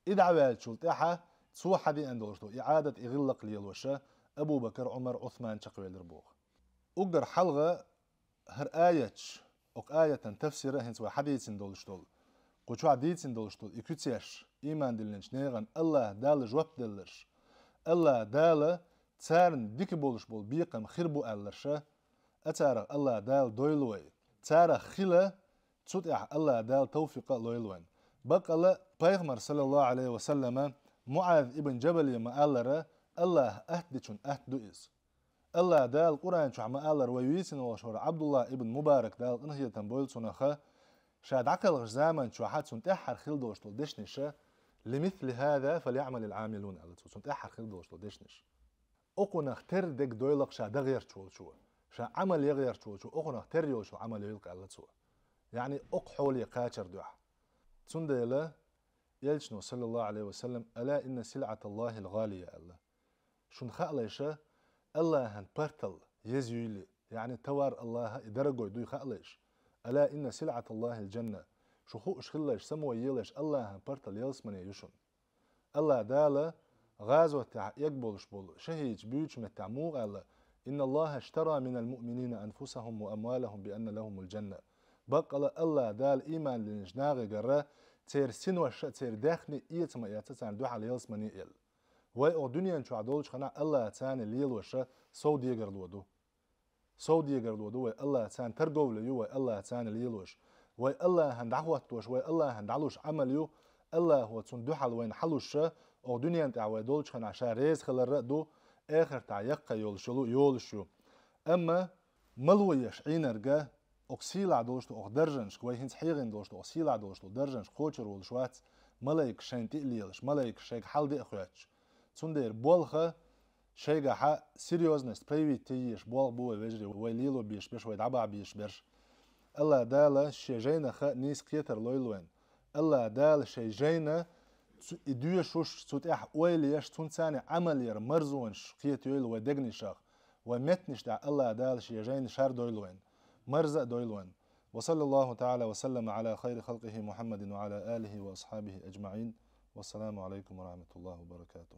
إدعوال شلتاحة تسوى حدي أندولشتو إعادة إغلق ليلوشة أبو بكر عمر عثمان شقويل ربوغ أقدر حلقة هر آياتش آية تفسيره هنسوا حديث دولشتول قوشو عديد دولشتول إكوتيش إيمان دلنش نيغان الله دال جواب دلش الله دال تسارن ديك بولش بول بيقم خربو ألرشة أتارغ الله دال دويلوي تارغ خلا تسوتح الله دال توفيق لويلوين بقى الله بيغمر صلى الله عليه وسلم معاذ ابن جبل يما ألره الله أهدشون أهدو إز الله دال قرآن شو عم ألر ويويسن وشهر عبد الله ابن مبارك دال إنه يتنبول سنخه شاد عقل زمن شو حد سنتحر خلدوش دشنش لمثل هذا فليعمل العاملون على سنتحر خلدوش دشنش أكو نختار دك دويلق شا دغير شو شا عمل يغير شو أكو نختار يو شو عمل يلقى على سو يعني أقحول يقاتر دوح تنديلا يلشنو صلى الله عليه وسلم ألا إن سلعة الله الغالية الله شون خاليش الله هن برتل يزيولي يعني توار الله درجو دوي خاليش ألا إن سلعة الله الجنة شو خوش خليش سمو يلش الله هن برتل يلسمن يشون الله دالا غازوة تاع يقبلش بول شهيج بيوش متعموغ الله إن الله اشترى من المؤمنين أنفسهم وأموالهم بأن لهم الجنة بقى الله دال إيمان لنجناغ جرى تير سنوش تير داخني إيتما ياتسان دوح على يلسمني إل وي الدنيا نشو عدولش خنا الله تاني ليل وش سعودي يقرلودو وي الله تان ترجو ليو وي الله تاني ليل وش وي الله هندعوه توش وي الله هندعلوش عمليو الله هو تون دوح على وين حلوش الدنيا نتاع ودولش خنا عشان ريز خلال ردو آخر تاع يقى يولشلو يولشو أما ملويش عينرجا أكسيلا دولشتو أخدرجنش كوي هنس حيغن دولشتو أكسيلا دولشتو درجنش خوشر ولشوات ملايك شين تقليلش ملايك شيك حال دي أخواتش تندير بولخة شيغا حق سيريوزنس بريفي تيش بول بو وجري ويليلو بيش بيش ويدعبع بيش بيش الله دال شيجينا خ نيس كيتر لويلوين الله دال شيجينا إدوية شوش تتح ويليش تنساني عملير مرزونش قيت يويل ودقني شاخ ومتنش دع الله دال شيجين شار دويلوين مرزق دويلوين وصلى الله تعالى وسلم على خير خلقه محمد وعلى آله وأصحابه أجمعين والسلام عليكم ورحمة الله وبركاته.